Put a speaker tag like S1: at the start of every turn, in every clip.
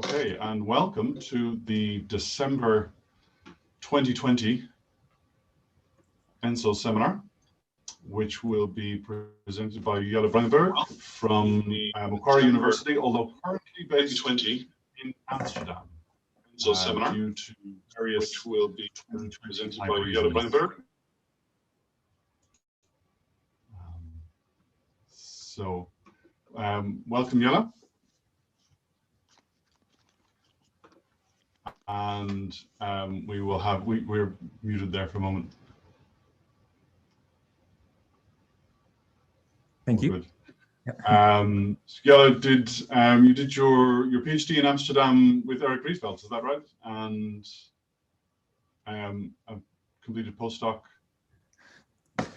S1: Okay, and welcome to the December 2020 ENSO seminar, which will be presented by Jelle Bruineberg from Macquarie University, although currently based in Amsterdam. ENSO seminar, due to various, which will be presented by Jelle Bruineberg. Welcome, Jelle. And we will have, we're muted there for a moment.
S2: Thank you.
S1: Good. Jelle, you did your PhD in Amsterdam with Eric Riesveld, is that right? And completed postdoc.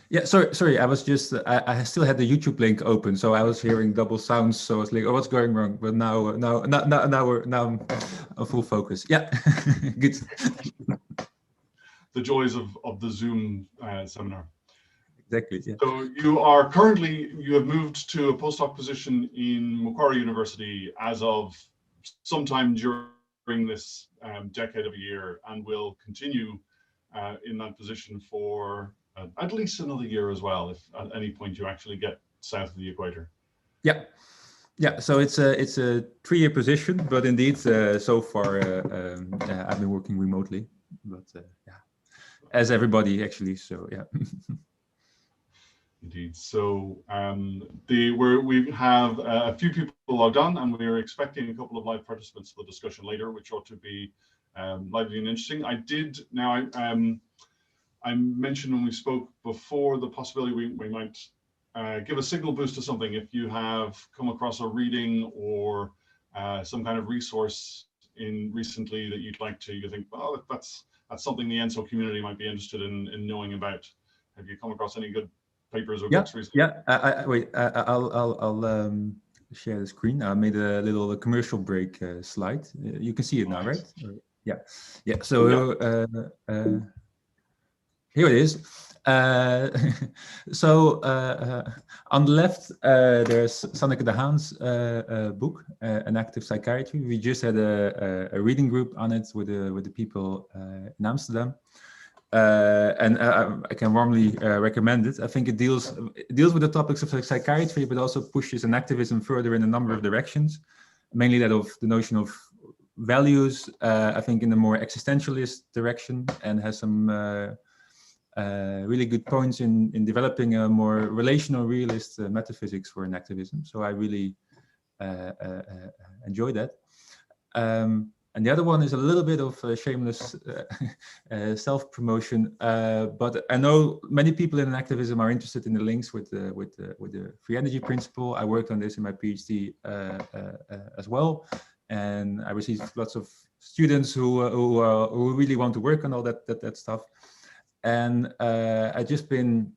S2: Yeah, sorry. I was just, I still had the YouTube link open, so I was hearing double sounds. So I was like, oh, what's going wrong? But now I'm on full focus. Yeah, good.
S1: The joys of the Zoom seminar.
S2: Exactly. Yeah.
S1: So you have moved to a postdoc position in Macquarie University as of sometime during this decade of a year, and will continue in that position for at least another year as well, if at any point you actually get south of the equator.
S2: Yeah. So it's a 3-year position, but indeed, so far I've been working remotely, but yeah, as everybody actually. So yeah.
S1: Indeed. So we have a few people logged on, and we're expecting a couple of live participants to the discussion later, which ought to be lively and interesting. I mentioned when we spoke before the possibility we might give a signal boost to something if you have come across a reading or some kind of resource recently that you think, oh, that's something the ENSO community might be interested in knowing about. Have you come across any good papers or books recently?
S2: Yeah. I'll share the screen. I made a little commercial break slide. You can see it now, right? Yeah. So here it is. So on the left, there's Sanneke de Haan's book, Enactive Psychiatry. We just had a reading group on it with the people in Amsterdam. And I can warmly recommend it. I think it deals with the topics of psychiatry, but also pushes enactivism further in a number of directions, mainly that of the notion of values, I think in a more existentialist direction, and has some really good points in developing a more relational realist metaphysics for enactivism. So I really enjoy that. And the other one is a little bit of shameless self-promotion, but I know many people in activism are interested in the links with the free energy principle. I worked on this in my PhD as well, and I received lots of students who really want to work on all that stuff. And I've just been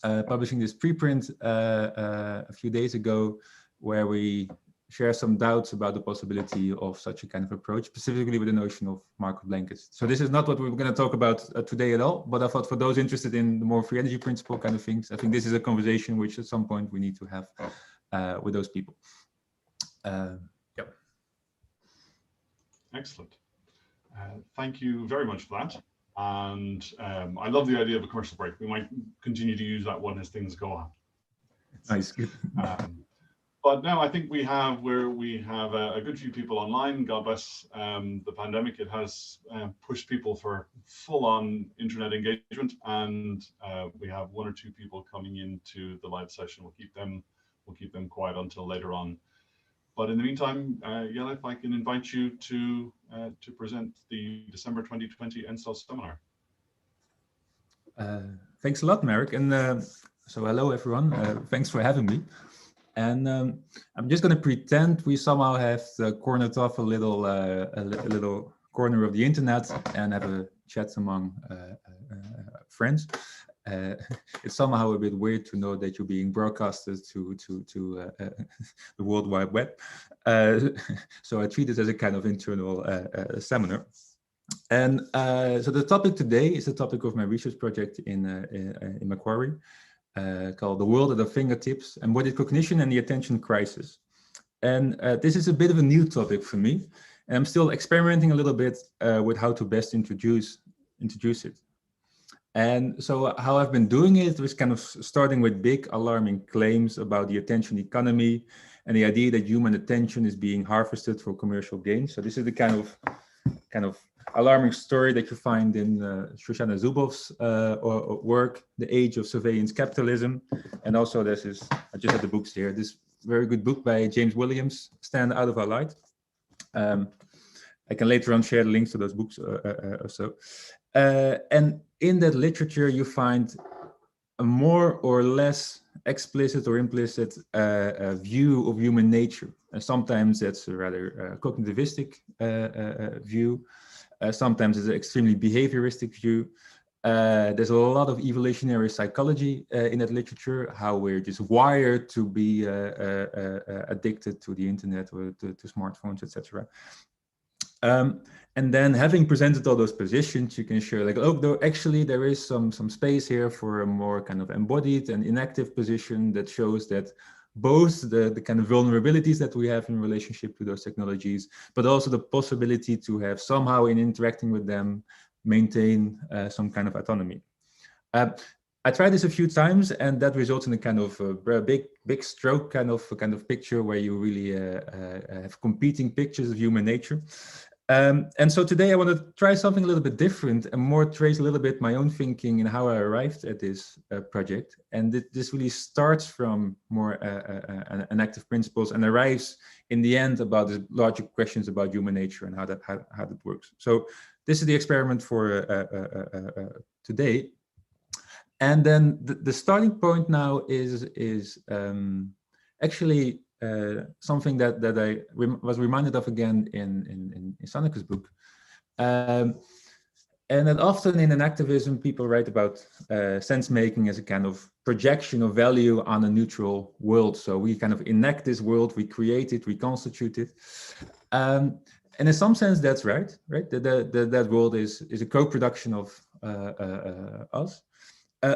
S2: publishing this preprint a few days ago, where we share some doubts about the possibility of such a kind of approach, specifically with the notion of Markov blankets. So this is not what we're going to talk about today at all, but I thought for those interested in the more free energy principle kind of things, I think this is a conversation which at some point we need to have with those people. Yep.
S1: Excellent. Thank you very much for that. And I love the idea of a commercial break. We might continue to use that one as things go on.
S2: Nice. Good.
S1: But now I think we have a good few people online. God bless the pandemic. It has pushed people for full-on internet engagement, and we have 1 or 2 people coming into the live session. We'll keep them quiet until later on. But in the meantime, Jelle, if I can invite you to present the December 2020 ENSO seminar.
S2: Thanks a lot, Marek. And so hello, everyone. Thanks for having me. And I'm just going to pretend we somehow have cornered off a little corner of the internet and have a chat among friends. It's somehow a bit weird to know that you're being broadcasted to the World Wide Web. So I treat it as a kind of internal seminar. And so the topic today is the topic of my research project in Macquarie, called The World at Our Fingertips, Embodied Cognition and the Attention Crisis. And this is a bit of a new topic for me, And I'm still experimenting a little bit with how to best introduce it. And so how I've been doing it was kind of starting with big alarming claims about the attention economy and the idea that human attention is being harvested for commercial gain. So this is the kind of alarming story that you find in Shoshana Zuboff's work, The Age of Surveillance Capitalism. And also there's this, I just had the books here, this very good book by James Williams, Stand Out of Our Light. I can later on share the links to those books or so. And in that literature, you find a more or less explicit or implicit view of human nature. And sometimes that's a rather cognitivistic view. Sometimes it's an extremely behavioristic view. There's a lot of evolutionary psychology in that literature, how we're just wired to be addicted to the internet or to smartphones, etc. And then having presented all those positions, you can show like, oh, though actually there is some space here for a more kind of embodied and inactive position that shows that both the kind of vulnerabilities that we have in relationship to those technologies, but also the possibility to have somehow in interacting with them, maintain some kind of autonomy. I tried this a few times, and that results in a kind of a big stroke kind of picture where you really have competing pictures of human nature. And so today I want to try something a little bit different and more trace a little bit my own thinking and how I arrived at this project. And this really starts from more enactive principles and arrives in the end about the larger questions about human nature and how that works. So this is the experiment for today. And then the starting point now is actually something that I was reminded of again in Sanneke's book. And that often in Enactivism, people write about sense making as a kind of projection of value on a neutral world. So we kind of enact this world, we create it, we constitute it. And in some sense, that's right? That world is a co-production of us.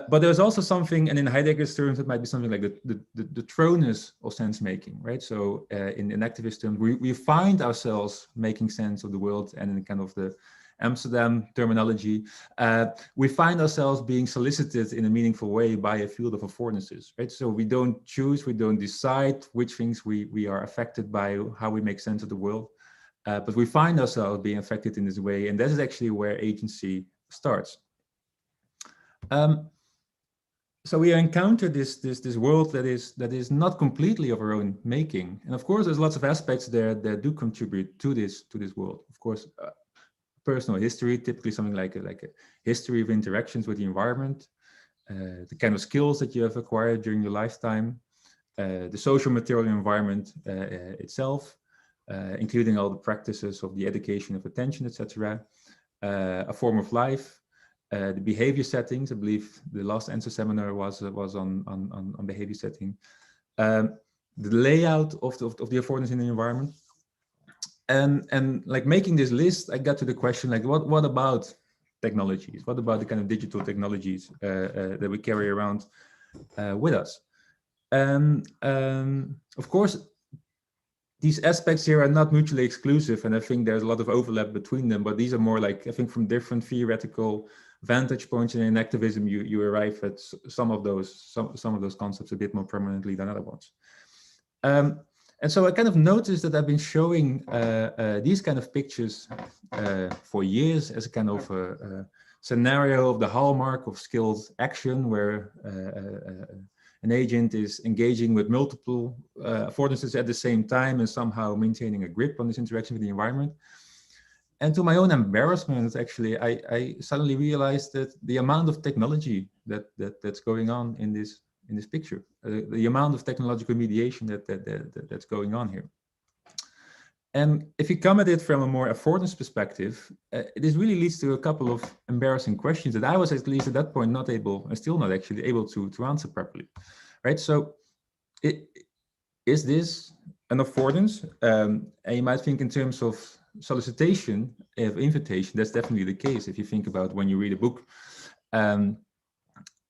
S2: But there's also something, and in Heidegger's terms, it might be something like the throness of sense making, right? So in Enactivist terms, we find ourselves making sense of the world, and in kind of the Amsterdam terminology, we find ourselves being solicited in a meaningful way by a field of affordances, right? So we don't choose, we don't decide which things we are affected by, how we make sense of the world, but we find ourselves being affected in this way, and that is actually where agency starts. So we encounter this world that is not completely of our own making, and of course there's lots of aspects there that do contribute to this world. Of course, personal history, typically something like a history of interactions with the environment, the kind of skills that you have acquired during your lifetime, the social material environment itself, including all the practices of the education of attention, etc., a form of life. The behavior settings, I believe the last answer seminar was on behavior setting. The layout of the affordance in the environment. And like making this list, I got to the question, like, what about technologies? What about the kind of digital technologies that we carry around with us? Of course, these aspects here are not mutually exclusive, and I think there's a lot of overlap between them, but these are more like, I think, from different theoretical vantage points in activism, you arrive at some of those concepts a bit more permanently than other ones. And so I kind of noticed that I've been showing these kind of pictures for years as a kind of scenario of the hallmark of skilled action, where an agent is engaging with multiple affordances at the same time and somehow maintaining a grip on this interaction with the environment. And to my own embarrassment, actually, I suddenly realized that the amount of technology that's going on in this picture, the amount of technological mediation that's going on here. And if you come at it from a more affordance perspective, this really leads to a couple of embarrassing questions that I was, at least at that point, not able, and still not actually able to answer properly, right? So, is this an affordance? And you might think in terms of solicitation, of invitation, that's definitely the case. If you think about when you read a book,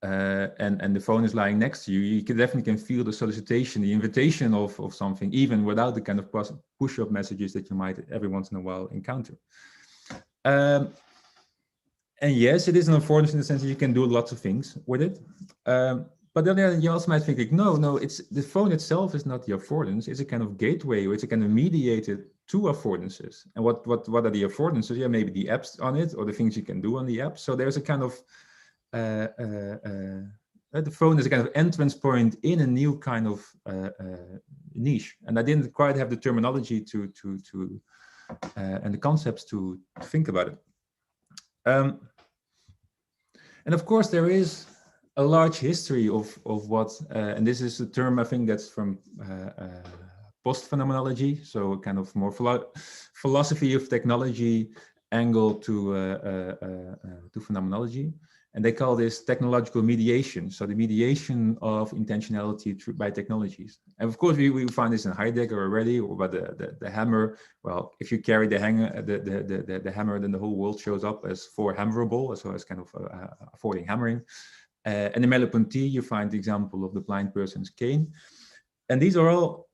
S2: and the phone is lying next to you, you can definitely feel the solicitation, the invitation of something, even without the kind of push-up messages that you might every once in a while encounter. And yes, it is an affordance in the sense that you can do lots of things with it. But then you also might think, like, no, it's the phone itself is not the affordance. It's a kind of gateway, or it's a kind of mediated to affordances. And what are the affordances? Yeah, maybe the apps on it, or the things you can do on the app. So there's a kind of the phone is a kind of entrance point in a new kind of niche. And I didn't quite have the terminology and the concepts to think about it. And of course, there is a large history of what, and this is a term I think that's from post-phenomenology, so kind of more philosophy of technology angle to phenomenology. And they call this technological mediation. So the mediation of intentionality by technologies. And of course, we find this in Heidegger already, or by the hammer. Well, if you carry the hammer, then the whole world shows up as hammerable, so as kind of affording hammering. And in Merleau-Ponty, you find the example of the blind person's cane. And these are all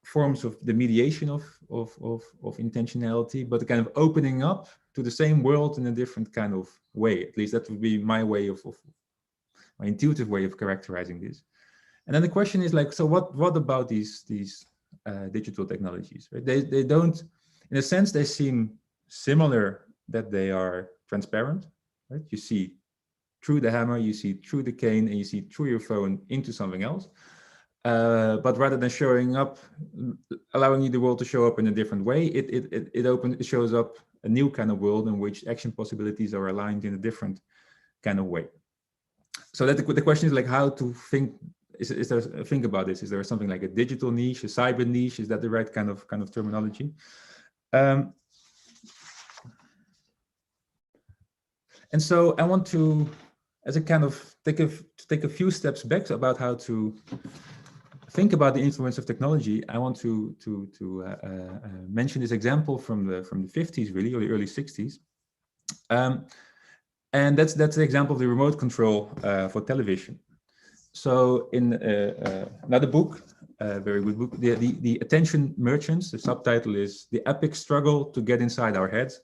S2: forms of the mediation of intentionality, but the kind of opening up to the same world in a different kind of way. At least that would be my way of my intuitive way of characterizing this. And then the question is like, so what about these digital technologies? Right? They don't, in a sense, they seem similar that they are transparent. Right? You see through the hammer, you see through the cane, and you see through your phone into something else. But rather than showing up, allowing you the world to show up in a different way, it shows up a new kind of world in which action possibilities are aligned in a different kind of way. So that the question is like how to think. Is there think about this? Is there something like a digital niche, a cyber niche? Is that the right kind of terminology? And so I want to, as a kind of take a few steps back about how to think about the influence of technology. I want to mention this example from the 50s, really, or the early 60s, and that's the example of the remote control for television. So in another book, a very good book, the Attention Merchants. The subtitle is "The Epic Struggle to Get Inside Our Heads."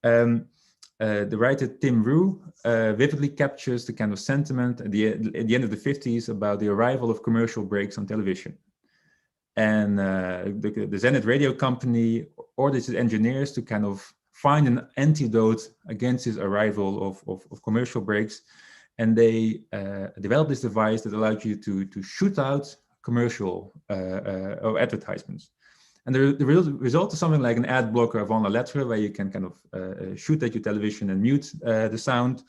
S2: The writer Tim Rue vividly captures the kind of sentiment at the end of the 50s about the arrival of commercial breaks on television. And the Zenith radio company orders its engineers to kind of find an antidote against this arrival of commercial breaks. And they developed this device that allowed you to shoot out commercial or advertisements. And the result is something like an ad blocker of on a letter, where you can kind of shoot at your television and mute the sound,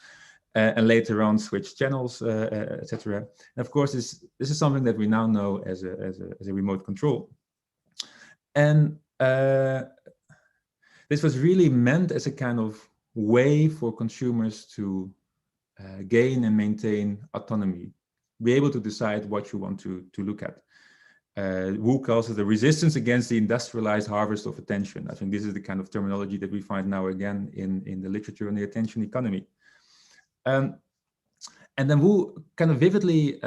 S2: and later on switch channels, etc. And of course, this is something that we now know as a remote control. And this was really meant as a kind of way for consumers to gain and maintain autonomy, be able to decide what you want to look at. Wu calls it the resistance against the industrialized harvest of attention. I think this is the kind of terminology that we find now again in the literature on the attention economy. And then Wu kind of vividly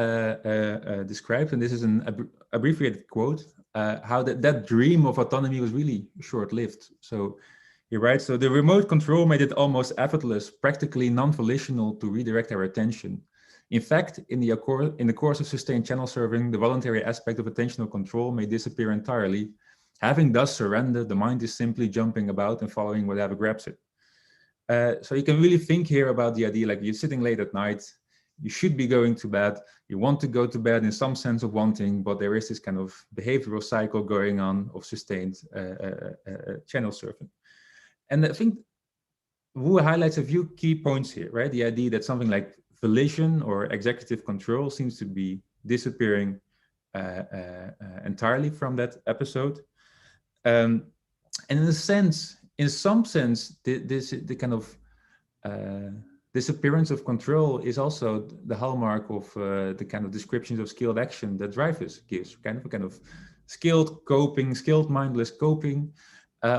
S2: describes, and this is an abbreviated quote, how that dream of autonomy was really short-lived. So he writes, so the remote control made it almost effortless, practically non-volitional to redirect our attention. In fact, in the course of sustained channel serving, the voluntary aspect of attentional control may disappear entirely. Having thus surrendered, the mind is simply jumping about and following whatever grabs it. So you can really think here about the idea, like you're sitting late at night, you should be going to bed, you want to go to bed in some sense of wanting, but there is this kind of behavioral cycle going on of sustained channel surfing. And I think Wu highlights a few key points here, right? The idea that something like volition or executive control seems to be disappearing entirely from that episode. And in some sense, the kind of disappearance of control is also the hallmark of the kind of descriptions of skilled action that Dreyfus gives, kind of skilled coping, skilled mindless coping.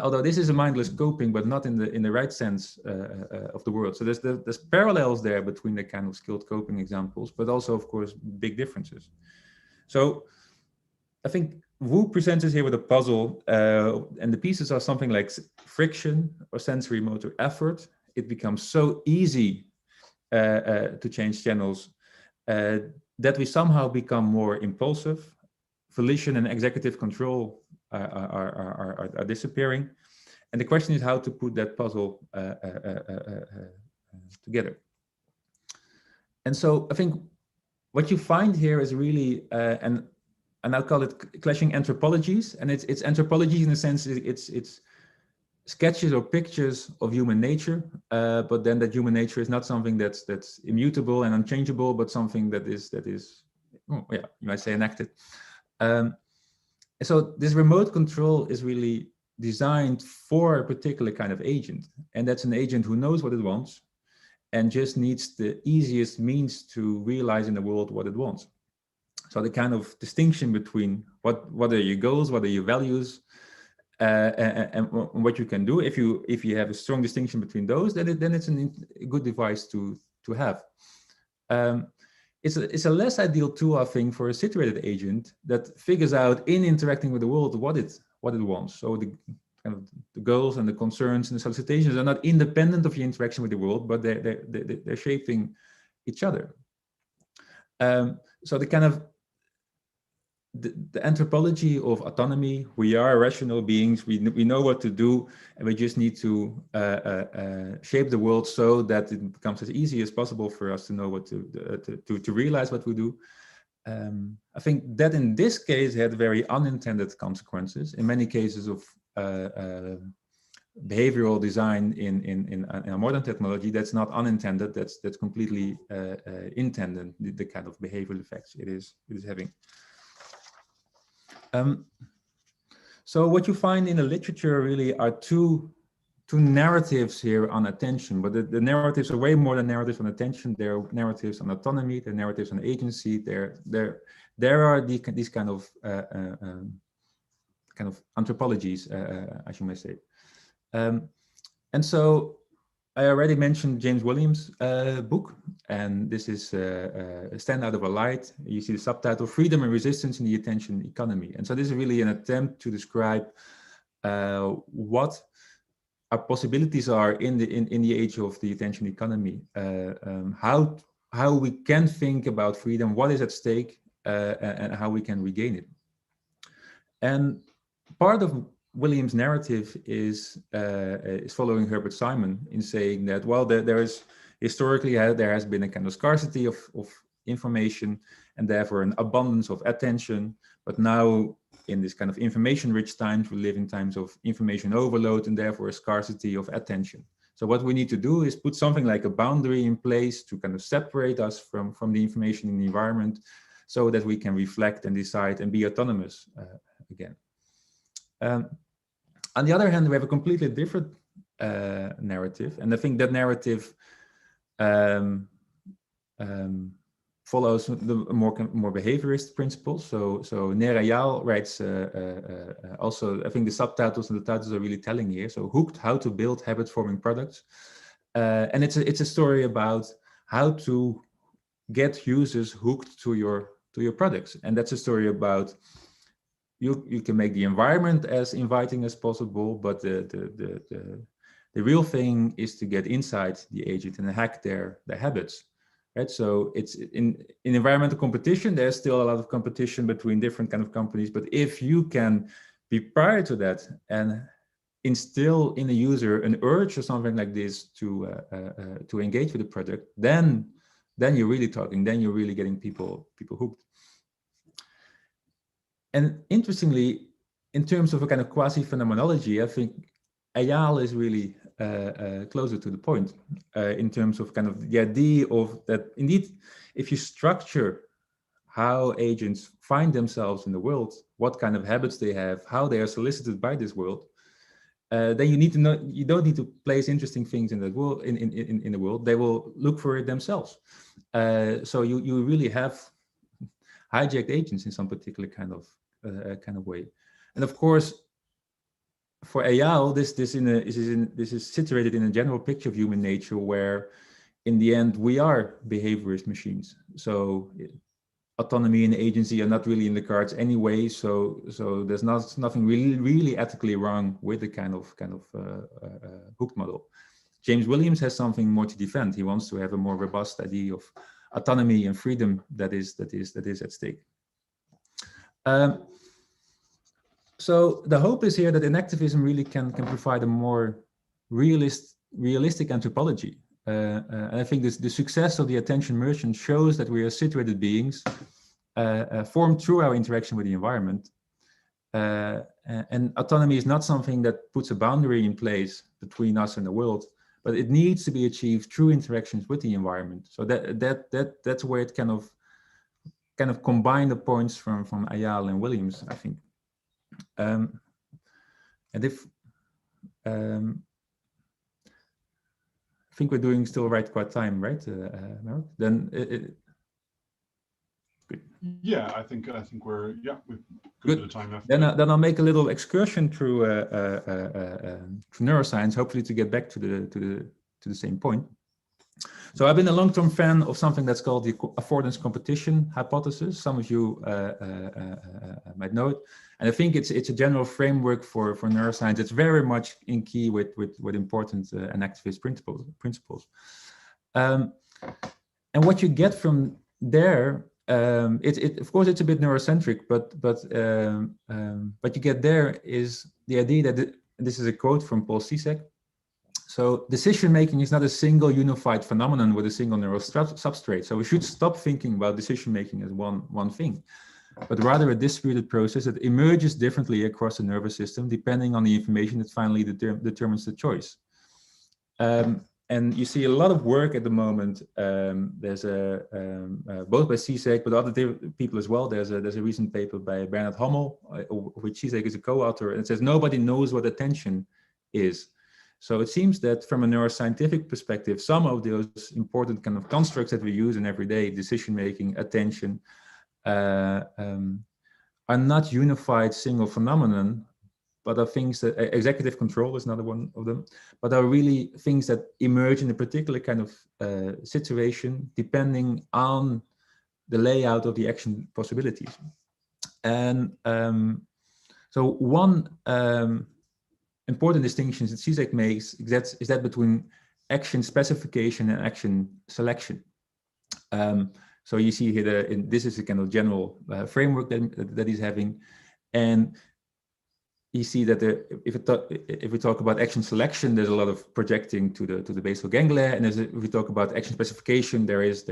S2: although this is a mindless coping, but not in the right sense of the word. So there's parallels there between the kind of skilled coping examples, but also, of course, big differences. So I think Wu presents us here with a puzzle, and the pieces are something like friction or sensory motor effort. It becomes so easy to change channels that we somehow become more impulsive. Volition and executive control are disappearing. And the question is how to put that puzzle together. And so I think what you find here is really, and I'll call it clashing anthropologies. And it's anthropology in a sense, it's sketches or pictures of human nature, but then that human nature is not something that's immutable and unchangeable, but something that is oh, yeah, you might say enacted. So this remote control is really designed for a particular kind of agent, and that's an agent who knows what it wants and just needs the easiest means to realize in the world what it wants. So the kind of distinction between what are your goals, what are your values, and what you can do. If you have a strong distinction between those, then it's a good device to have. It's a less ideal tool, I think, for a situated agent that figures out in interacting with the world what it wants. So the kind of the goals and the concerns and the solicitations are not independent of your interaction with the world, but they're shaping each other. So the kind of the anthropology of autonomy, we are rational beings, we know what to do, and we just need to shape the world so that it becomes as easy as possible for us to know what to realize what we do. I think that in this case had very unintended consequences. In many cases of behavioral design in a modern technology, that's not unintended, that's completely intended, the kind of behavioral effects it is having. So what you find in the literature really are two narratives here on attention, but the narratives are way more than narratives on attention. They're narratives on autonomy, they're narratives on agency. There are these kind of anthropologies, as you may say. And so I already mentioned James Williams' book, and this is Stand Out of a Light. You see the subtitle, Freedom and Resistance in the Attention Economy. And so this is really an attempt to describe what our possibilities are in the age of the attention economy, how we can think about freedom, what is at stake, and how we can regain it. And part of Williams' narrative is following Herbert Simon in saying that, well, there is historically there has been a kind of scarcity of information and therefore an abundance of attention, but now in this kind of information-rich times, we live in times of information overload and therefore a scarcity of attention. So what we need to do is put something like a boundary in place to kind of separate us from the information in the environment so that we can reflect and decide and be autonomous again. On the other hand, we have a completely different narrative, and I think that narrative follows the more behaviorist principles. So Neerajal writes also, I think the subtitles and the titles are really telling here. So Hooked, How to Build Habit-Forming Products, and it's a story about how to get users hooked to your products, and that's a story about. You can make the environment as inviting as possible, but the real thing is to get inside the agent and hack their habits, right? So it's in environmental competition, there's still a lot of competition between different kind of companies, but if you can be prior to that and instill in a user an urge or something like this to engage with the product, then you're really talking, then you're really getting people hooked. And interestingly, in terms of a kind of quasi-phenomenology, I think Eyal is really closer to the point in terms of kind of the idea of that indeed, if you structure how agents find themselves in the world, what kind of habits they have, how they are solicited by this world, then you need to know, you don't need to place interesting things in the world, in the world, they will look for it themselves. So you really have hijacked agents in some particular kind of way. And of course, for Eyal, this is situated in a general picture of human nature where, in the end, we are behaviorist machines. So autonomy and agency are not really in the cards anyway. So there's nothing really ethically wrong with the kind of hooked model. James Williams has something more to defend. He wants to have a more robust idea of autonomy and freedom that is at stake. So the hope is here that enactivism really can provide a more realistic anthropology. And I think the success of the attention merchant shows that we are situated beings formed through our interaction with the environment. And autonomy is not something that puts a boundary in place between us and the world, but it needs to be achieved through interactions with the environment. So that's where it kind of combine the points from Eyal and Williams, I think. And if I think we're doing still quite time, right? Mark? Then good.
S1: Yeah, I think we're we've got a bit of time left.
S2: Then I'll make a little excursion through neuroscience, hopefully to get back to the same point. So I've been a long-term fan of something that's called the affordance competition hypothesis. Some of you might know it, and I think it's a general framework for neuroscience. It's very much in key with important enactivist principles. And what you get from there, of course it's a bit neurocentric, but you get there is the idea that this is a quote from Paul Sisek. So decision making is not a single unified phenomenon with a single neural substrate. So we should stop thinking about decision making as one thing, but rather a distributed process that emerges differently across the nervous system depending on the information that finally determines the choice. And you see a lot of work at the moment. There's both by Sisek, but other people as well. There's a recent paper by Bernard Hommel, which Sisek is a co-author, and it says nobody knows what attention is. So it seems that from a neuroscientific perspective, some of those important kind of constructs that we use in everyday decision-making, attention, are not unified single phenomenon, but are things that executive control is another one of them, but are really things that emerge in a particular kind of situation, depending on the layout of the action possibilities. And so one important distinctions that Sisek makes is that between action specification and action selection. So you see here, this is a kind of general framework that he's having, and you see that if we talk about action selection, there's a lot of projecting to the basal ganglia, and if we talk about action specification, there is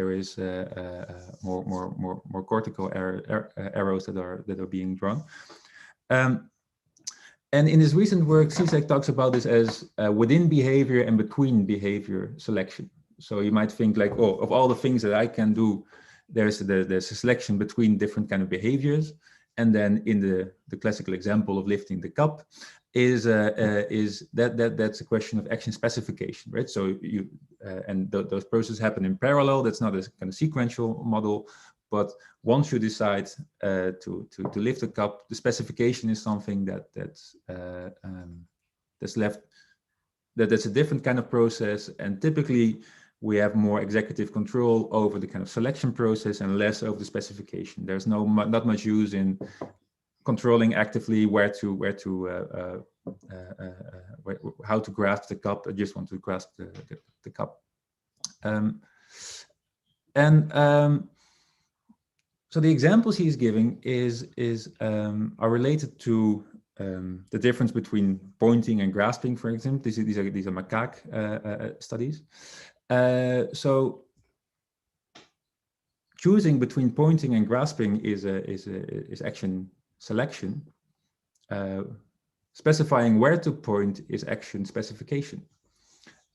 S2: more cortical arrows that are being drawn. And in his recent work, Sisek talks about this as within behavior and between behavior selection. So you might think like, oh, of all the things that I can do, there's a selection between different kind of behaviors. And then in the classical example of lifting the cup that's a question of action specification, right? So those processes happen in parallel. That's not a kind of sequential model. But once you decide to lift a cup, the specification is something that's a different kind of process. And typically, we have more executive control over the kind of selection process and less over the specification. There's not much use in controlling actively how to grasp the cup. I just want to grasp the cup. So the examples he's giving are related to the difference between pointing and grasping, for example. These are macaque studies. So choosing between pointing and grasping is action selection. Specifying where to point is action specification.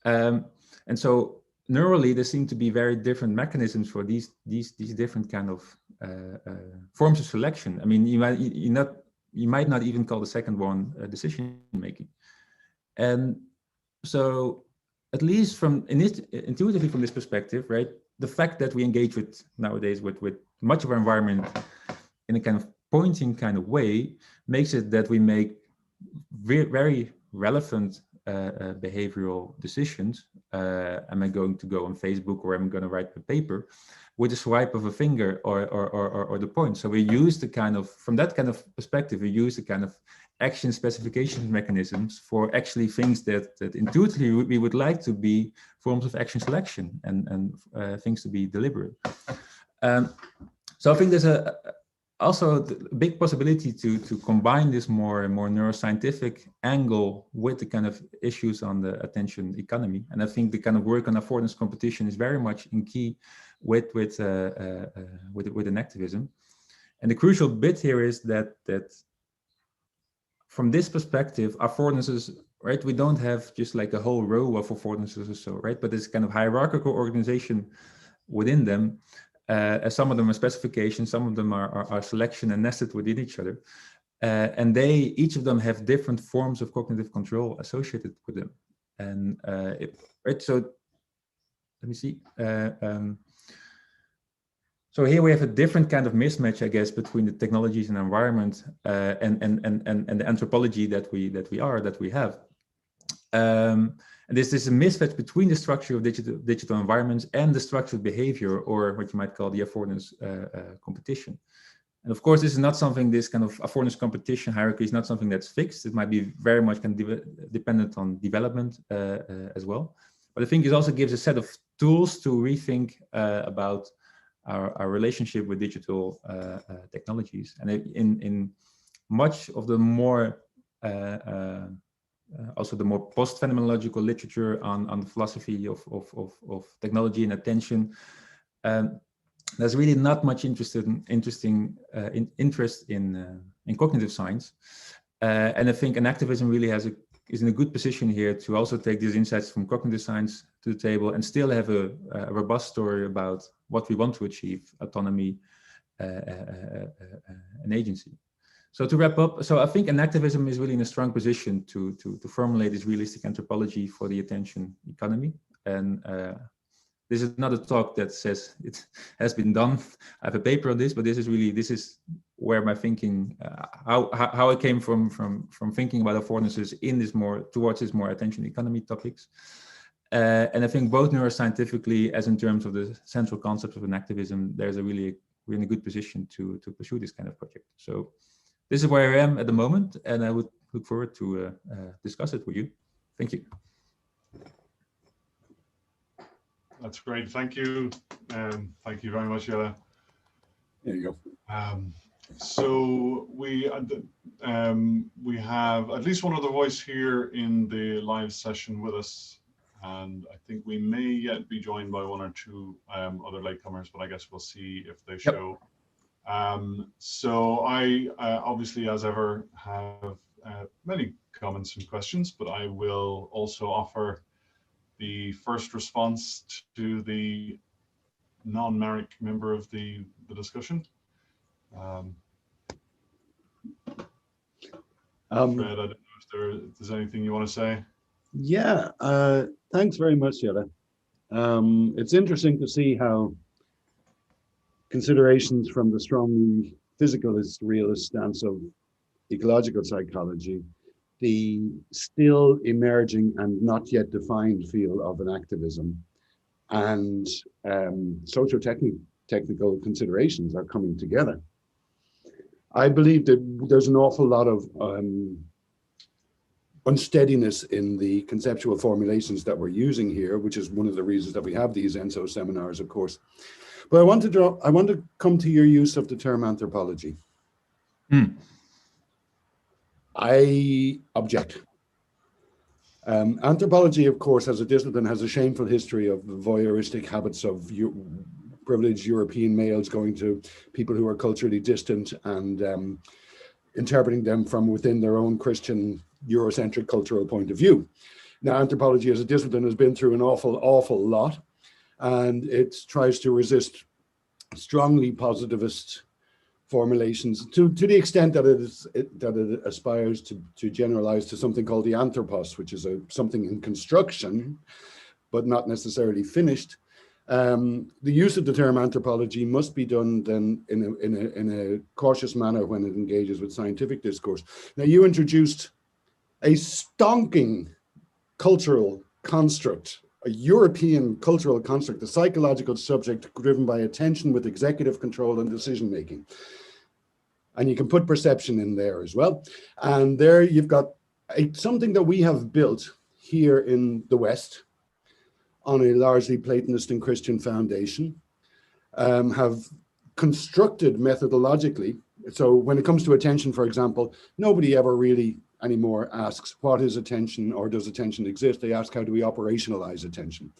S2: And so neurally, there seem to be very different mechanisms for these different kind of forms of selection. I mean, you might not even call the second one decision making. And so, at least intuitively from this perspective, right, the fact that we engage nowadays with much of our environment in a kind of pointing kind of way makes it that we make very relevant behavioral decisions. Am I going to go on Facebook, or am I going to write a paper, with a swipe of a finger or the point? So we use the kind of, from that kind of perspective, we use the kind of action specification mechanisms for actually things that intuitively we would like to be forms of action selection and things to be deliberate. So I think there's also a big possibility to combine this more neuroscientific angle with the kind of issues on the attention economy. And I think the kind of work on affordance competition is very much in key with Enactivism. And the crucial bit here is that from this perspective, affordances, right, we don't have just like a whole row of affordances or so, right? But it's kind of hierarchical organization within them. Some of them are specifications, some of them are selection and nested within each other. And each of them have different forms of cognitive control associated with them. And right, so let me see. So here we have a different kind of mismatch, I guess, between the technologies and environment and the anthropology that we have. And this is a mismatch between the structure of digital environments and the structured behavior, or what you might call the affordance competition. And of course, this is not something, this kind of affordance competition hierarchy is not something that's fixed. It might be very much dependent on development as well. But I think it also gives a set of tools to rethink about our relationship with digital technologies. And in much of the more also the more post-phenomenological literature on the philosophy of technology and attention, there's really not much interest in cognitive science, and I think Enactivism really is in a good position here to also take these insights from cognitive science to the table and still have a robust story about what we want to achieve: autonomy and agency. So to wrap up, so I think Enactivism is really in a strong position to formulate this realistic anthropology for the attention economy. And this is not a talk that says it has been done. I have a paper on this, but this is where my thinking, how I came from thinking about affordances in this towards this more attention economy topics. And I think both neuroscientifically as in terms of the central concepts of Enactivism, we're in a good position to pursue this kind of project. So this is where I am at the moment, and I would look forward to discuss it with you. Thank you.
S1: That's great. Thank you. Thank you very much, Jelle.
S3: There you go.
S1: So we have at least one other voice here in the live session with us, and I think we may yet be joined by one or two other latecomers, but I guess we'll see if they show. So I obviously, as ever, have many comments and questions, but I will also offer the first response to the non-Marek member of the discussion. Fred, I don't know if there's anything you want to say.
S3: Yeah, thanks very much, Jelle. It's interesting to see how considerations from the strongly physicalist realist stance of ecological psychology, the still emerging and not yet defined field of Enactivism, and socio-technical considerations are coming together. I believe that there's an awful lot of unsteadiness in the conceptual formulations that we're using here, which is one of the reasons that we have these ENSO seminars, of course. But I want to come to your use of the term anthropology. I object. Anthropology, of course, as a discipline, has a shameful history of voyeuristic habits of privileged European males going to people who are culturally distant and interpreting them from within their own Christian Eurocentric cultural point of view. Now, anthropology as a discipline has been through an awful lot, and it tries to resist strongly positivist formulations to the extent that it aspires to generalize to something called the anthropos, which is something in construction, but not necessarily finished. The use of the term anthropology must be done then in a cautious manner when it engages with scientific discourse. Now, you introduced a stonking cultural construct, a European cultural construct, the psychological subject driven by attention with executive control and decision making. And you can put perception in there as well. And there you've got something that we have built here in the West on a largely Platonist and Christian foundation, have constructed methodologically. So when it comes to attention, for example, nobody ever really anymore asks what is attention or does attention exist? They ask, how do we operationalize attention?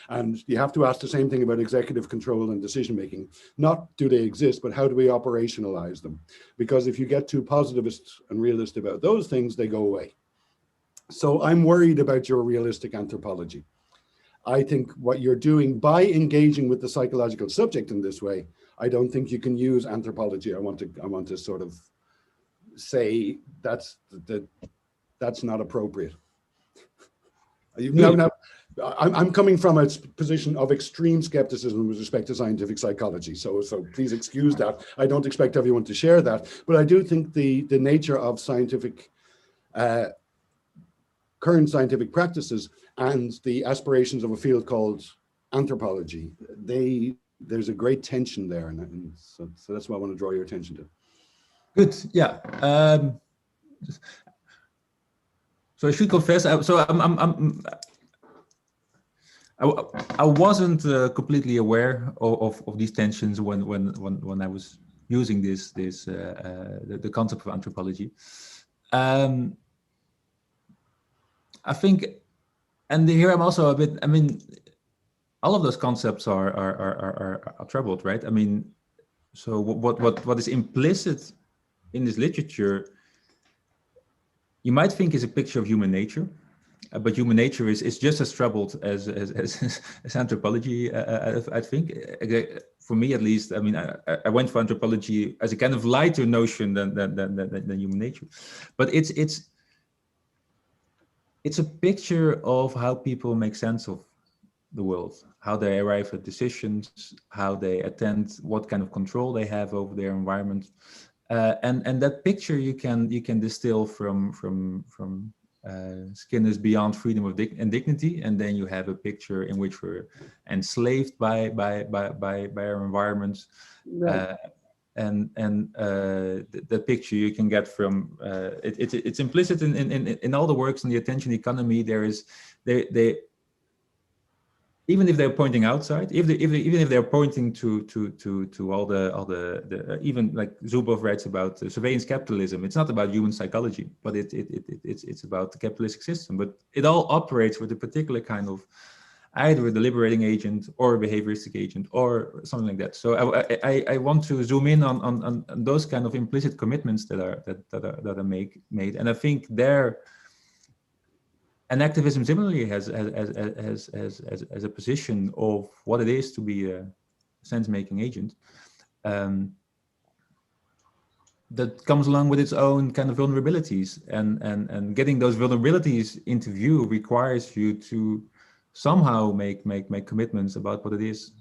S3: And you have to ask the same thing about executive control and decision making. Not do they exist, but how do we operationalize them? Because if you get too positivist and realist about those things, they go away. So I'm worried about your realistic anthropology. I think what you're doing by engaging with the psychological subject in this way, I don't think you can use anthropology. I want to sort of say that's not appropriate. Now, I'm coming from a position of extreme skepticism with respect to scientific psychology. So please excuse that. I don't expect everyone to share that, but I do think the nature of scientific, current scientific practices and the aspirations of a field called anthropology, there's a great tension there, and so that's what I want to draw your attention to.
S2: Good, yeah. So I should confess, I wasn't completely aware of these tensions when I was using the concept of anthropology. I think, and here I'm also a bit, I mean, all of those concepts are troubled, right? I mean, so what is implicit in this literature, you might think is a picture of human nature, but human nature is just as troubled as anthropology. I think, for me at least. I mean, I went for anthropology as a kind of lighter notion than human nature, but it's a picture of how people make sense of the world, how they arrive at decisions, how they attend, what kind of control they have over their environment. And that picture you can distill from Skinner's Beyond Freedom and Dignity, and then you have a picture in which we're enslaved by our environments, right. And the picture you can get from it's implicit in all the works on the attention economy. There is they even if they're pointing outside, even if they're pointing to all the even like Zuboff writes about surveillance capitalism, it's not about human psychology, but it's about the capitalistic system. But it all operates with a particular kind of either a deliberating agent or a behavioristic agent or something like that. So I want to zoom in on those kind of implicit commitments that are made, and I think there. Enactivism similarly has a position of what it is to be a sense-making agent that comes along with its own kind of vulnerabilities, and getting those vulnerabilities into view requires you to somehow make commitments about what it is.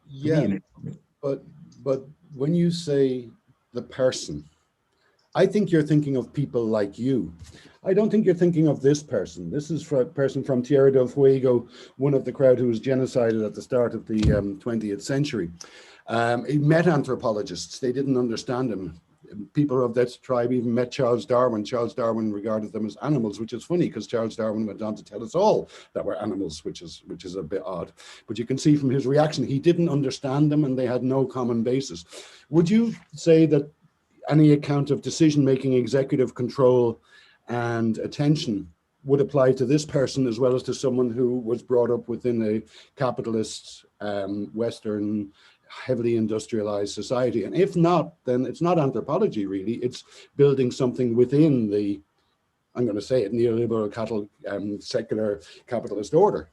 S3: Yeah, but when you say the person, I think you're thinking of people like you. I don't think you're thinking of this person. This is for a person from Tierra del Fuego, one of the crowd who was genocided at the start of the 20th century. He met anthropologists. They didn't understand him. People of that tribe even met Charles Darwin. Charles Darwin regarded them as animals, which is funny because Charles Darwin went on to tell us all that we're animals, which is a bit odd. But you can see from his reaction, he didn't understand them and they had no common basis. Would you say that any account of decision-making, executive control, and attention would apply to this person as well as to someone who was brought up within a capitalist, Western, heavily industrialized society? And if not, then it's not anthropology really, it's building something within the, I'm going to say it, neoliberal secular capitalist order.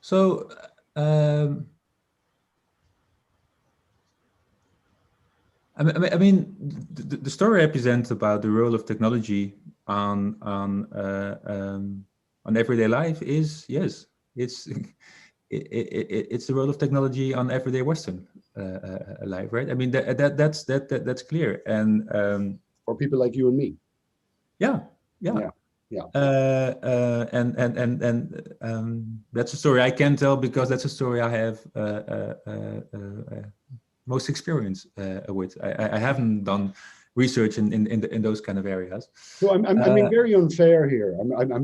S2: So, I mean, the story represents about the role of technology on on everyday life is, yes, it's it's the role of technology on everyday Western life, right? I mean, that's clear. And
S3: for people like you and me.
S2: yeah. And that's a story I can tell, because that's a story I have most experience with. I haven't done research in those kind of areas.
S3: So I'm being very unfair here.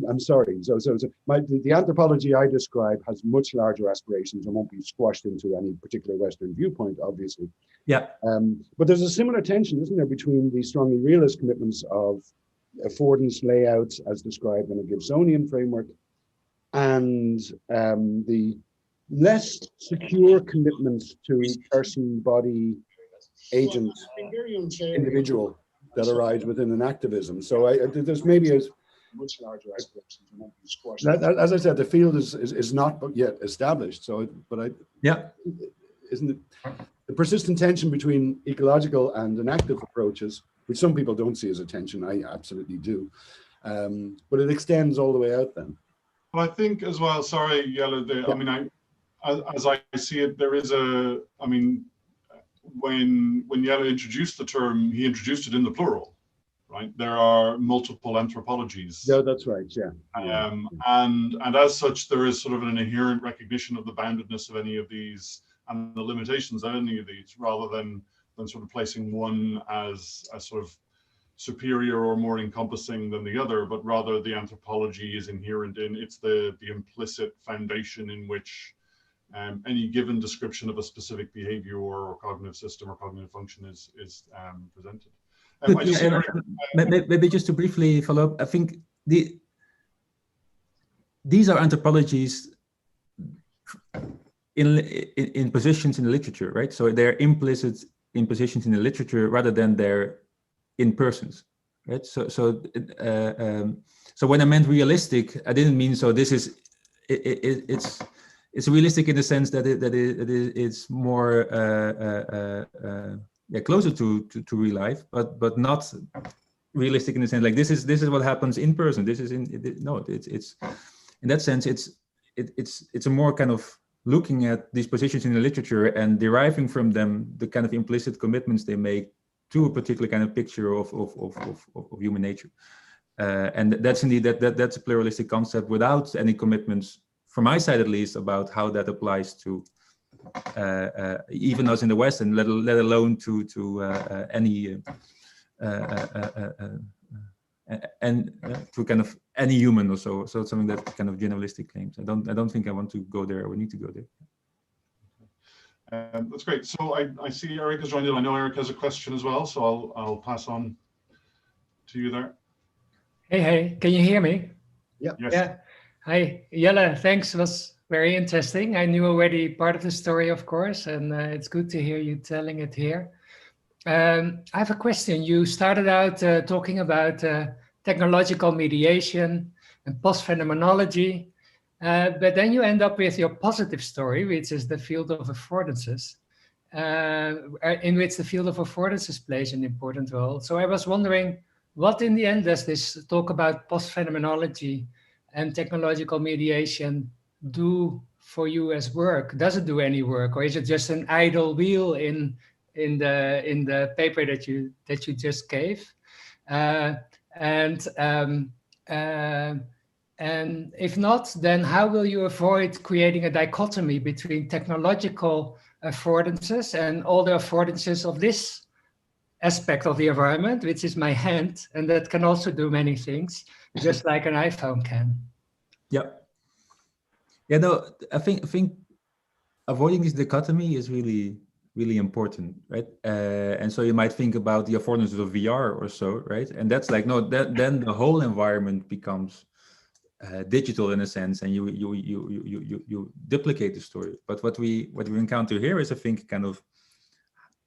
S3: I'm sorry. So the anthropology I describe has much larger aspirations and won't be squashed into any particular Western viewpoint, obviously.
S2: Yeah.
S3: But there's a similar tension, isn't there, between the strongly realist commitments of affordance layouts as described in a Gibsonian framework and the less secure commitments to person, body, agent, individual that arise within an activism. So there's maybe a much larger aspirations. As I said, the field is not yet established. So, isn't it the persistent tension between ecological and enactive approaches, which some people don't see as a tension, I absolutely do, but it extends all the way out then.
S1: Well, I think as well, sorry, Jelle, I mean, as I see it, there is I mean, when Jelle introduced the term, he introduced it in the plural, right? There are multiple anthropologies.
S3: Yeah, that's right, yeah.
S1: And as such, there is sort of an inherent recognition of the boundedness of any of these and the limitations of any of these, rather than sort of placing one as sort of superior or more encompassing than the other, but rather the anthropology is inherent in, it's the implicit foundation in which any given description of a specific behavior or cognitive system or cognitive function is presented.
S2: Maybe just to briefly follow up, I think these are anthropologies in positions in the literature, right? So they're implicit in positions in the literature rather than they're in persons, right? So when I meant realistic, I didn't mean so this is it's realistic in the sense that it's more closer to real life, but not realistic in the sense like this is what happens in person. This is it's in that sense it's a more kind of looking at these positions in the literature and deriving from them the kind of implicit commitments they make to a particular kind of picture of human nature, and that's indeed that's a pluralistic concept without any commitments from my side at least about how that applies to even us in the West, and let alone to any and to kind of any human or so. So something that kind of generalistic claims. I don't think I want to go there. We need to go there.
S1: That's great. So I see Eric has joined in. I know Eric has a question as well, so I'll pass on to you there.
S4: Hey, can you hear me?
S3: Yeah.
S1: Yes.
S4: Yeah. Hi, Jelle. Thanks. It was very interesting. I knew already part of the story, of course, and it's good to hear you telling it here. I have a question. You started out talking about technological mediation and post-phenomenology, but then you end up with your positive story, which is the field of affordances, in which the field of affordances plays an important role. So I was wondering, what in the end does this talk about post-phenomenology and technological mediation do for you as work? Does it do any work, or is it just an idle wheel in the paper that you just gave? And if not, then how will you avoid creating a dichotomy between technological affordances and all the affordances of this aspect of the environment, which is my hand, and that can also do many things, just like an iPhone can?
S2: Yeah. No, I think avoiding this dichotomy is really important, right? And so you might think about the affordances of VR or so, right? And that's like, no, then the whole environment becomes digital in a sense, and you duplicate the story. But what we encounter here is, I think, kind of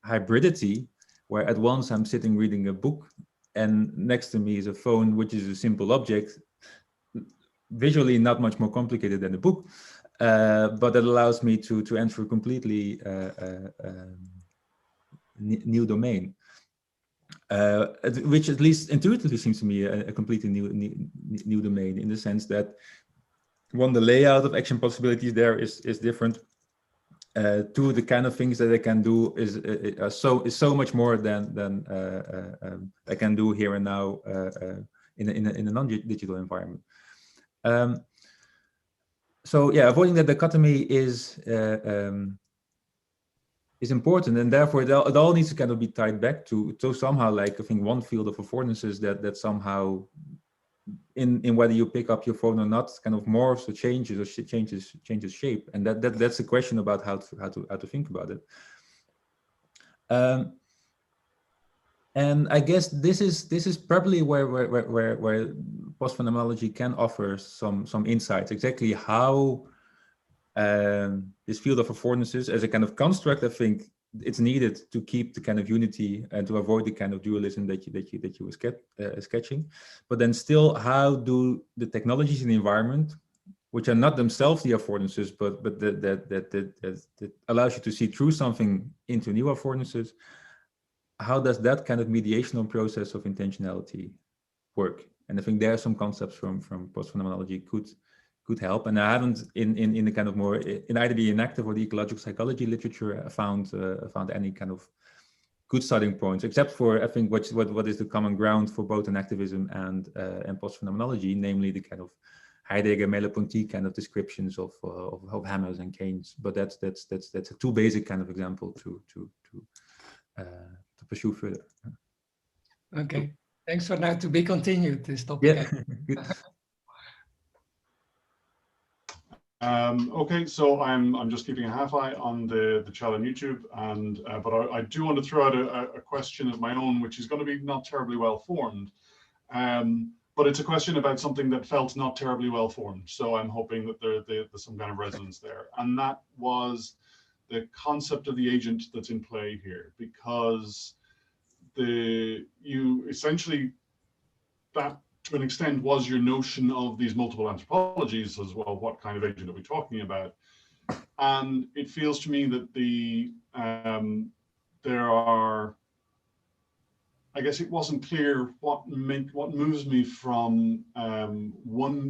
S2: hybridity, where at once I'm sitting reading a book, and next to me is a phone, which is a simple object, visually not much more complicated than a book, but it allows me to enter a completely new domain, which at least intuitively seems to me a completely new domain, in the sense that the layout of action possibilities there is different. Two, the kind of things that they can do is so much more than I can do here and now in a non-digital environment. So yeah, avoiding that dichotomy is important, and therefore it all needs to kind of be tied back to somehow, like, I think one field of affordances that somehow in whether you pick up your phone or not kind of morphs or changes shape, and that's a question about how to think about it. And I guess this is probably where post-phenomenology can offer some insights, exactly how this field of affordances as a kind of construct, I think it's needed to keep the kind of unity and to avoid the kind of dualism that you were sketching. But then still, how do the technologies in the environment, which are not themselves the affordances, but that allows you to see through something into new affordances, how does that kind of mediational process of intentionality work? And I think there are some concepts from post-phenomenology could help. And I haven't in the kind of more in either the enactive or the ecological psychology literature found any kind of good starting points, except for, I think, what is the common ground for both enactivism and post-phenomenology, namely the kind of Heidegger Merleau-Ponty kind of descriptions of hammers and canes. But that's a too basic kind of example to pursue further.
S4: Okay, thanks for now. To be continued, this topic.
S2: Yeah.
S1: Okay, so I'm just keeping a half eye on the chat on YouTube, and but I do want to throw out a question of my own, which is going to be not terribly well formed, but it's a question about something that felt not terribly well formed. So I'm hoping that there's some kind of resonance there, and that was the concept of the agent that's in play here, because you essentially, that to an extent was your notion of these multiple anthropologies as well. What kind of agent are we talking about? And it feels to me that there are, I guess it wasn't clear what moves me from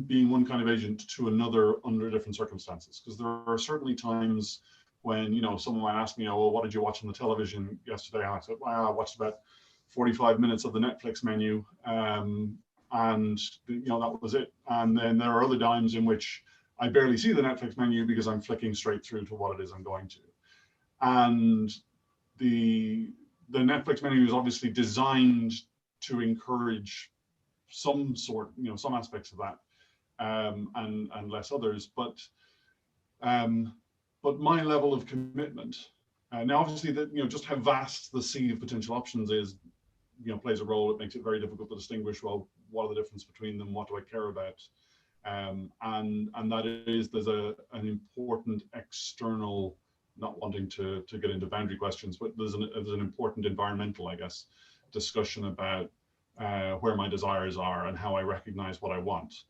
S1: being one kind of agent to another under different circumstances. Because there are certainly times when, you know, someone might ask me, oh, well, what did you watch on the television yesterday? And I said, well, I watched about 45 minutes of the Netflix menu. And you know, that was it. And then there are other times in which I barely see the Netflix menu because I'm flicking straight through to what it is I'm going to. And the Netflix menu is obviously designed to encourage some sort, you know, some aspects of that, and less others. But my level of commitment, now obviously that, you know, just how vast the sea of potential options is, you know, plays a role. It makes it very difficult to distinguish, well, what are the difference between them? What do I care about? And that is, there's an important external, not wanting to get into boundary questions, but there's an important environmental, I guess, discussion about where my desires are and how I recognize what I want.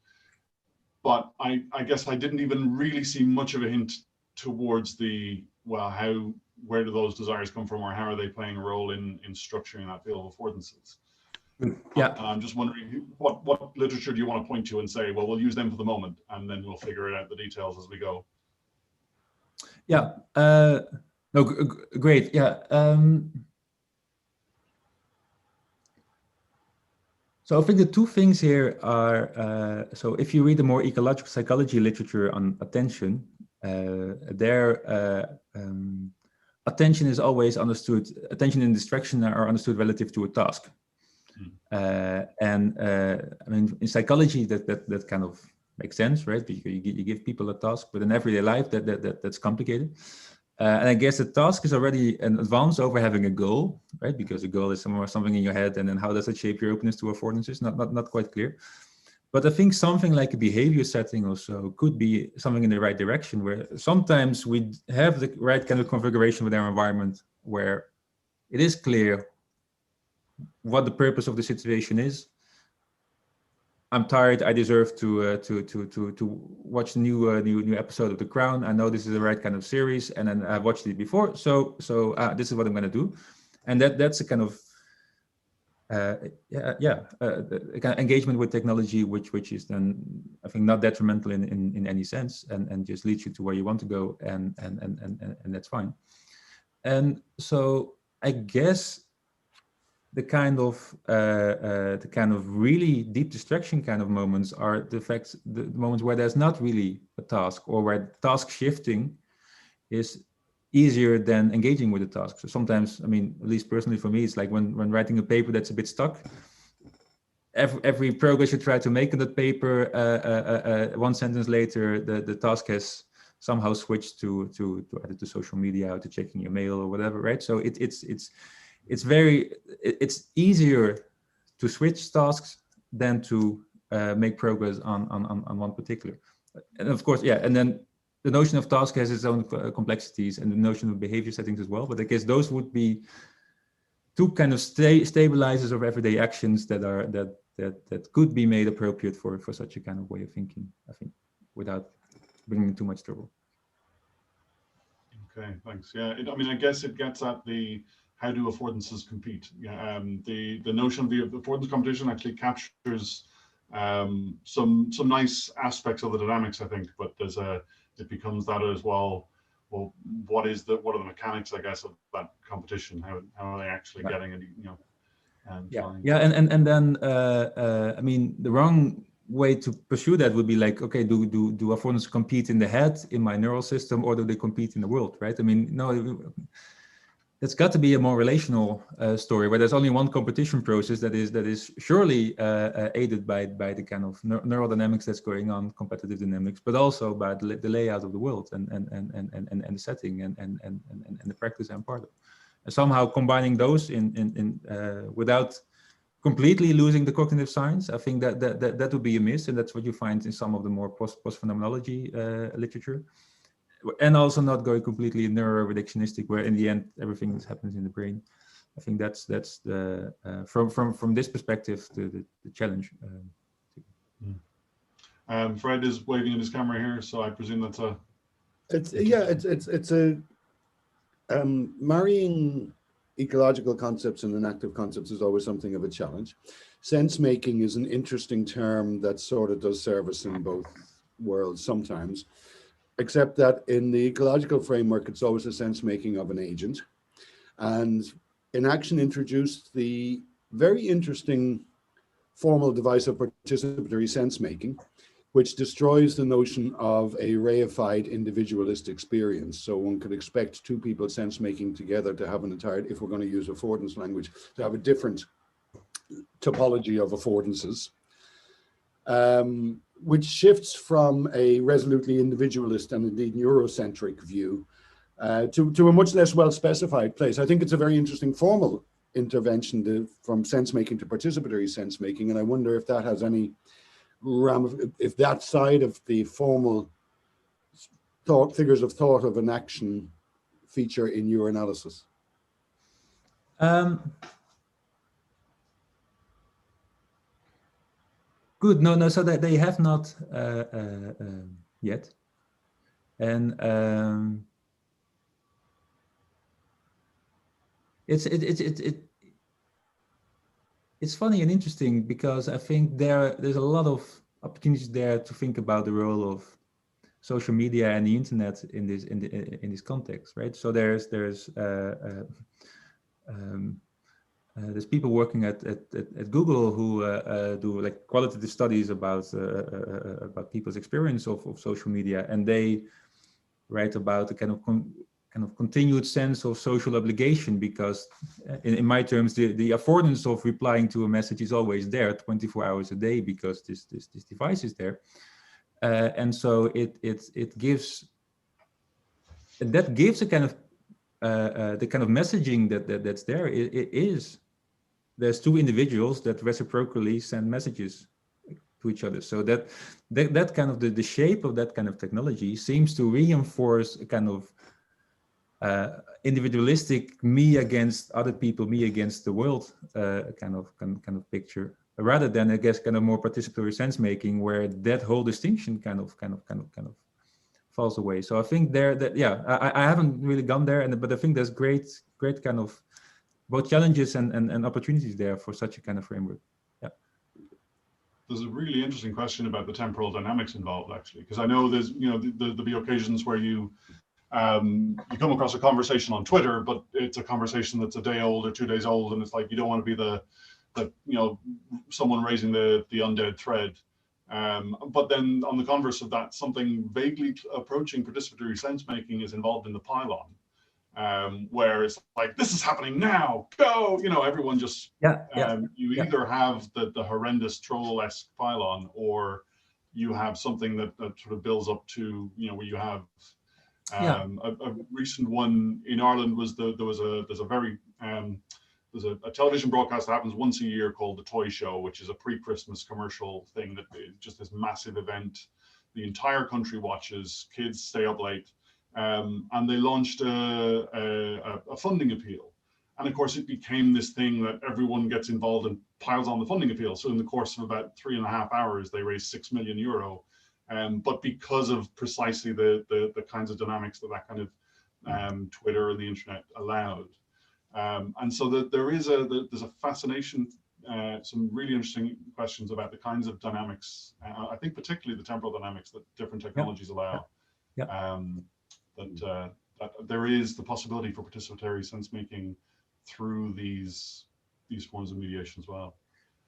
S1: But I guess I didn't even really see much of a hint towards the, well, where do those desires come from, or how are they playing a role in structuring that field of affordances?
S2: Yeah.
S1: And I'm just wondering, what literature do you want to point to and say, well, we'll use them for the moment, and then we'll figure it out, the details as we go.
S2: Yeah. No, great. Yeah. So I think the two things here are, so if you read the more ecological psychology literature on attention, attention is always understood, attention and distraction are understood relative to a task. I mean, in psychology, that kind of makes sense, right? Because you give people a task, but in everyday life, that's complicated. And I guess the task is already an advance over having a goal, right? Because a goal is something in your head, and then how does it shape your openness to affordances? Not quite clear. But I think something like a behavior setting also could be something in the right direction, where sometimes we have the right kind of configuration with our environment, where it is clear what the purpose of the situation is. I'm tired. I deserve to watch a new episode of The Crown. I know this is the right kind of series, and then I've watched it before, so this is what I'm going to do, and that's a kind of engagement with technology, which is then, I think, not detrimental in any sense, and just leads you to where you want to go, and that's fine. And so I guess the kind of really deep distraction kind of moments are the moments where there's not really a task, or where task shifting is easier than engaging with the task. So sometimes, I mean, at least personally for me, it's like when writing a paper that's a bit stuck. Every progress you try to make in that paper, one sentence later, the task has somehow switched to either to social media or to checking your mail or whatever, right? So it's easier to switch tasks than to make progress on one particular. And of course, yeah, and then the notion of task has its own complexities, and the notion of behavior settings as well. But I guess those would be two kind of stabilizers of everyday actions that could be made appropriate for such a kind of way of thinking, I think, without bringing too much trouble.
S1: Okay, thanks. Yeah, I mean, I guess it gets at the how do affordances compete. Yeah, the notion of the affordance competition actually captures some nice aspects of the dynamics, I think, but it becomes that as well. Well, what are the mechanics, I guess, of that competition? How are they actually getting it?
S2: And then I mean, the wrong way to pursue that would be like, okay, do affordances compete in the head, in my neural system, or do they compete in the world, right? I mean, no. It's got to be a more relational story where there's only one competition process that is surely aided by the kind of neural dynamics that's going on, competitive dynamics, but also by the layout of the world and the setting and the practice I'm part of. And somehow combining those in without completely losing the cognitive science, I think that would be a miss, and that's what you find in some of the more post-phenomenology literature. And also not going completely neuro-reductionistic, where in the end everything happens in the brain. I think that's the from this perspective the challenge.
S1: Fred is waving at his camera here, so I presume that's a.
S3: It's a marrying ecological concepts and enactive concepts is always something of a challenge. Sense making is an interesting term that sort of does service in both worlds sometimes. Except that in the ecological framework, it's always a sense making of an agent. And Enaction introduced the very interesting formal device of participatory sense making, which destroys the notion of a reified individualist experience. So one could expect two people sense making together to have an entire, if we're going to use affordance language, to have a different topology of affordances. Which shifts from a resolutely individualist and indeed neurocentric view to a much less well-specified place. I think it's a very interesting formal intervention from sense-making to participatory sense-making, and I wonder if that has any if that side of the formal figures of thought of Enaction feature in your analysis.
S2: Good. No. So that they have not yet, and it's funny and interesting because I think there's a lot of opportunities there to think about the role of social media and the internet in this context, right? So there's people working at Google who do like qualitative studies about people's experience of social media, and they write about the kind of continued sense of social obligation, because in my terms the affordance of replying to a message is always there 24 hours a day because this device is there, and so it gives a kind of the kind of messaging that's there. There's two individuals that reciprocally send messages to each other. So that kind of the shape of that kind of technology seems to reinforce a kind of individualistic me against other people, me against the world kind of picture, rather than, I guess, kind of more participatory sense making, where that whole distinction kind of falls away. So I think I haven't really gone there, but I think there's great kind of both challenges and opportunities there for such a kind of framework. Yeah.
S1: There's a really interesting question about the temporal dynamics involved, actually, because I know there's, you know, there'll be occasions where you come across a conversation on Twitter, but it's a conversation that's a day old or 2 days old, and it's like you don't want to be the you know, someone raising the undead thread. But then on the converse of that, something vaguely approaching participatory sense making is involved in the pylon, where it's like, this is happening now, go, you know, everyone just, you either have the horrendous troll-esque pylon, or you have something that sort of builds up to, you know, where you have a recent one in Ireland was there's a television broadcast that happens once a year called The Toy Show, which is a pre-Christmas commercial thing that just this massive event. The entire country watches, kids stay up late, and they launched a funding appeal. And of course, it became this thing that everyone gets involved and piles on the funding appeal. So in the course of about 3.5 hours, they raised €6 million. But because of precisely the kinds of dynamics that kind of Twitter and the internet allowed. And so that there's a fascination, some really interesting questions about the kinds of dynamics, I think particularly the temporal dynamics that different technologies allow, that there is the possibility for participatory sense making through these forms of mediation as well.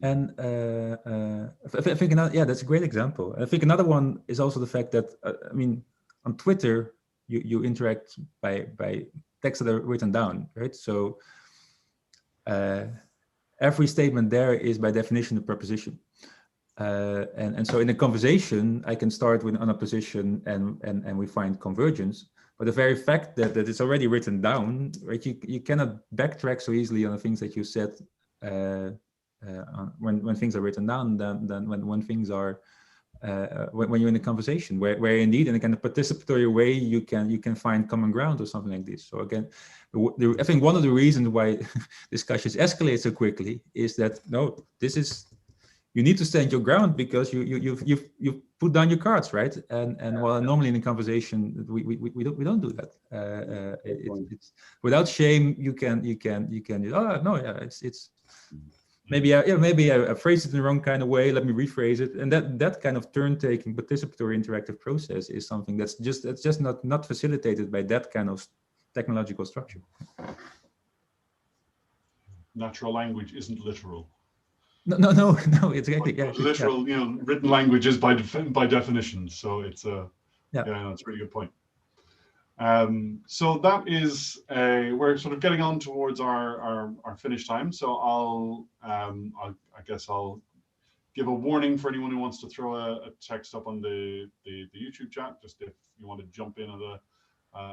S2: And I think that's a great example. I think another one is also the fact that, I mean, on Twitter, you interact by texts that are written down, right? So every statement there is by definition a preposition. And so in a conversation, I can start with an opposition and we find convergence. But the very fact that it's already written down, right? You cannot backtrack so easily on the things that you said when things are written down than when things are when you're in a conversation where indeed in a kind of participatory way you can find common ground or something like this. So again, I think one of the reasons why discussions escalate so quickly is that you need to stand your ground because you've put down your cards, right? And while normally in a conversation we don't do that. It's without shame you can it's maybe I phrased it in the wrong kind of way. Let me rephrase it. And that kind of turn-taking, participatory, interactive process is something that's just not facilitated by that kind of technological structure.
S1: Natural language isn't literal.
S2: No, exactly. Yeah,
S1: literal, you know, written language is by definition. So it's that's a really good point. So that is we're sort of getting on towards our finish time. So I guess I'll give a warning for anyone who wants to throw a text up on the YouTube chat, just if you want to jump in at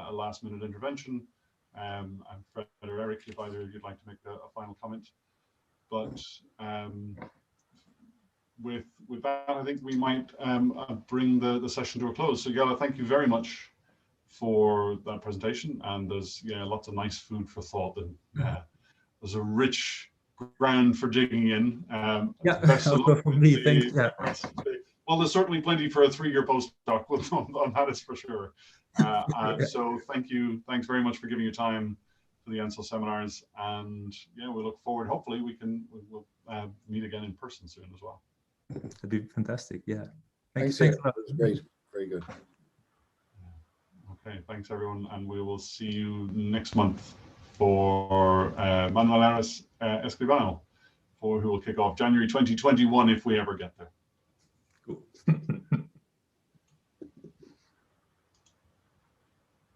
S1: a last minute intervention. And Fred or Eric, if either of you'd like to make a final comment. But with that, I think we might bring the session to a close. So Jelle, thank you very much for that presentation, and there's lots of nice food for thought, and there's a rich ground for digging in.
S2: For me, thanks.
S1: Well, there's certainly plenty for a 3-year postdoc on that is for sure. So thanks very much for giving your time to the ENSO seminars, and we look forward, hopefully we'll meet again in person soon as well.
S2: That'd be fantastic.
S3: Thanks. That was great, very good.
S1: Okay, thanks everyone, and we will see you next month for Manuel Ares Escribano, who will kick off January 2021 if we ever get there.
S2: Cool.